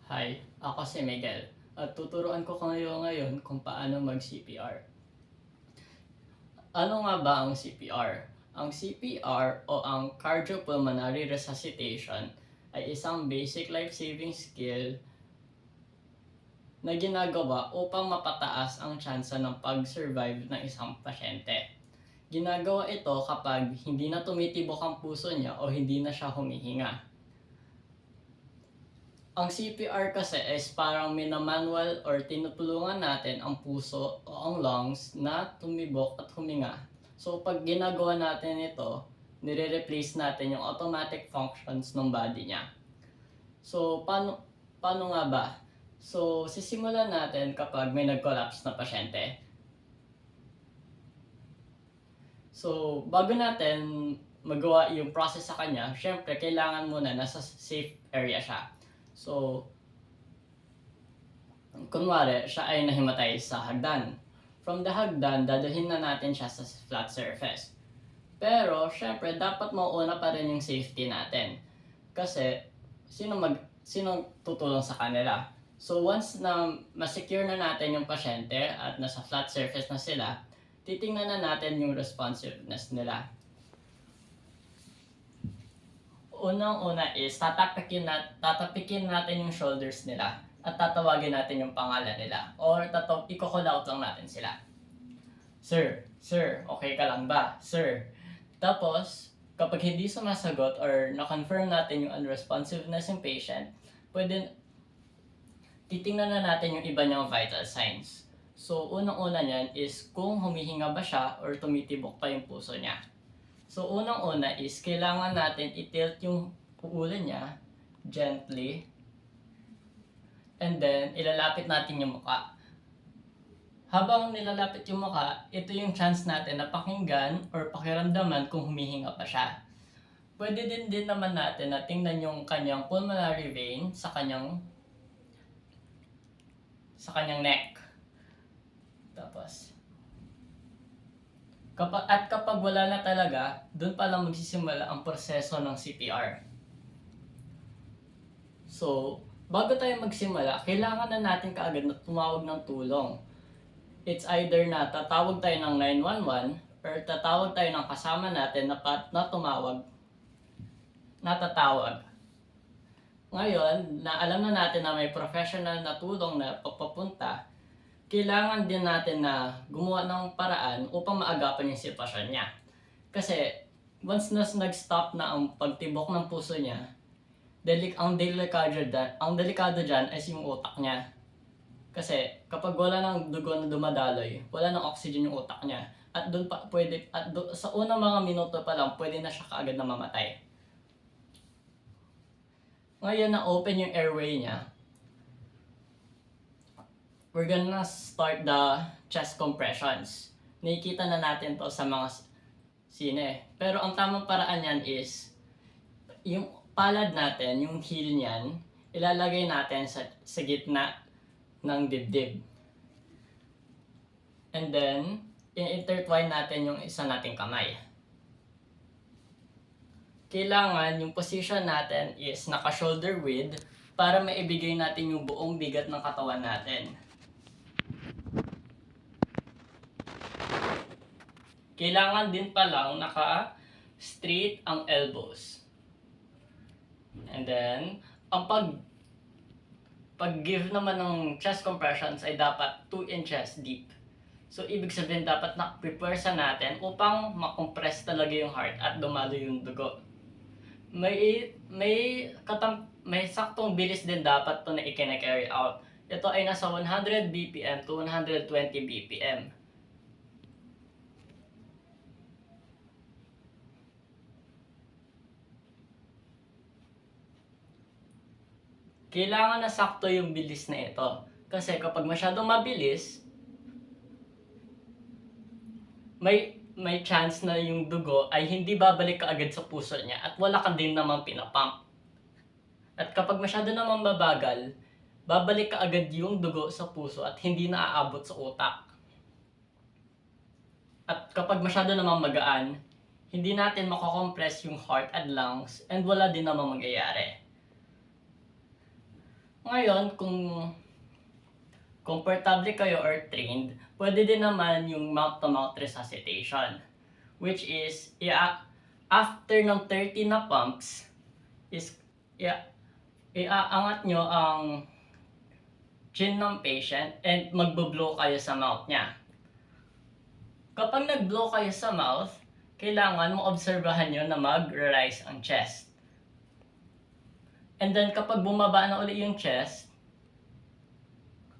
Hi, ako si Miguel at tuturuan ko kayo ngayon kung paano mag-CPR. Ano nga ba ang CPR? Ang CPR o ang Cardiopulmonary Resuscitation ay isang basic life-saving skill na ginagawa upang mapataas ang tsansa ng pag-survive ng isang pasyente. Ginagawa ito kapag hindi na tumitibok ang puso niya o hindi na siya humihinga. Ang CPR kasi is parang minamanual or tinutulungan natin ang puso o ang lungs na tumibok at huminga. So pag ginagawa natin ito, nire-replace natin yung automatic functions ng body niya. So paano nga ba? So sisimulan natin kapag may nag-collapse na pasyente. So bago natin magawa yung process sa kanya, syempre kailangan muna nasa safe area siya. So, kunwari, siya ay nahimatay sa hagdan. From the hagdan, dadalhin na natin siya sa flat surface. Pero, syempre, dapat mauuna pa rin yung safety natin. Kasi, sino tutulong sa kanila? So, once na ma-secure na natin yung pasyente at nasa flat surface na sila, titingnan na natin yung responsiveness nila. Unang-una is tatapikin natin yung shoulders nila at tatawagin natin yung pangalan nila or i-call out lang natin sila. Sir, okay ka lang ba? Sir. Tapos, kapag hindi sumasagot or na-confirm natin yung unresponsiveness ng patient, titingnan na natin yung iba niyang vital signs. So, unang-una niyan is kung humihinga ba siya or tumitibok pa yung puso niya. So, unang-una is kailangan natin i-tilt yung ulo niya gently and then ilalapit natin yung mukha. Habang nilalapit yung mukha, ito yung chance natin na pakinggan or pakiramdaman kung humihinga pa siya. Pwede din naman natin na tingnan yung kanyang pulmonary vein sa kanyang neck. Tapos, kapag wala na talaga, doon pa lang magsisimula ang proseso ng CPR. So, bago tayo magsimula, kailangan na natin kaagad na tumawag ng tulong. It's either na tatawag tayo ng 911 or tatawag tayo ng kasama natin na tatawag. Ngayon, na alam na natin na may professional na tulong na papapunta, kailangan din natin na gumawa ng paraan upang maagapan yung sitwasyon niya. Kasi once na nag-stop na ang pagtibok ng puso niya, ang delikado dyan ay yung utak niya. Kasi kapag wala ng dugo na dumadaloy, wala ng oxygen yung utak niya. At sa unang mga minuto pa lang, pwede na siya kaagad na mamatay. Ngayon na open yung airway niya, we're gonna start the chest compressions. Nakikita na natin to sa mga sine. Pero ang tamang paraan yan is, yung palad natin, yung heel niyan, ilalagay natin sa gitna ng dibdib. And then, i-intertwine natin yung isa nating kamay. Kailangan yung position natin is naka-shoulder width para maibigay natin yung buong bigat ng katawan natin. Kailangan din palang naka-straight ang elbows. And then, ang pag-give naman ng chest compressions ay dapat 2 inches deep. So, ibig sabihin dapat na-prepare sa natin upang makompress talaga yung heart at dumalo yung dugo. May saktong bilis din dapat to na i-carry out. Ito ay nasa 100 BPM to 120 BPM. Kailangan na sakto yung bilis na ito. Kasi kapag masyadong mabilis, may chance na yung dugo ay hindi babalik kaagad sa puso niya at wala ka din namang pinapump. At kapag masyado namang mabagal, babalik kaagad yung dugo sa puso at hindi na aabot sa utak. At kapag masyado namang magaan, hindi natin makokompress yung heart at lungs and wala din namang mangyayari. Ngayon, kung comfortable kayo or trained, pwede din naman yung mouth-to-mouth resuscitation. Which is, after ng 30 na pumps, is iaangat nyo ang chin ng patient and magbo-blow kayo sa mouth niya. Kapag nag-blow kayo sa mouth, kailangan mo obserbahan nyo na mag-rise ang chest. And then kapag bumaba na uli yung chest,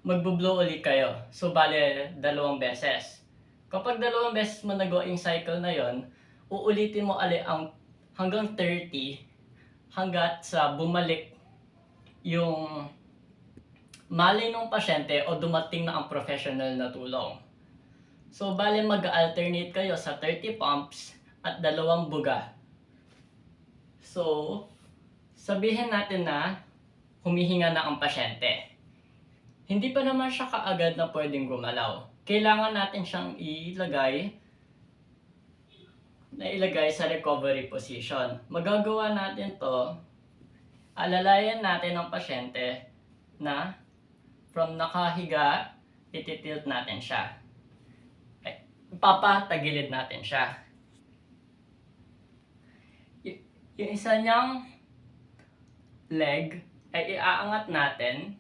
magbo-blow uli kayo. So bale, 2 beses. Kapag 2 beses mo nagawa yung cycle na yon, uulitin mo uli ang hanggang 30 hanggat sa bumalik yung malay ng pasyente o dumating na ang professional na tulong. So, bale mag-alternate kayo sa 30 pumps at 2 buga. So, sabihin natin na humihinga na ang pasyente. Hindi pa naman siya kaagad na pwedeng gumalaw. Kailangan natin siyang ilagay sa recovery position. Magagawa natin to, alalayan natin ang pasyente na from nakahiga, ititilt natin siya. Papatagilid natin siya. Yung isa niyang leg ay iaangat natin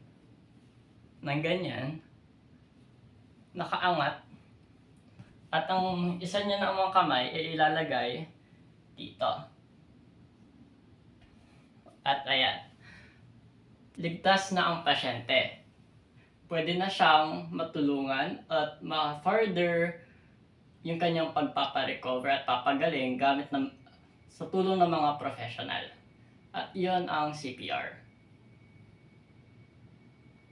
ng ganyan, nakaangat, at ang isa niya namang kamay ay ilalagay dito. At ayan, ligtas na ang pasyente. Pwede na siyang matulungan at ma-further yung kanyang pagpaparecover at papagaling gamit sa tulong ng mga professional. At iyon ang CPR.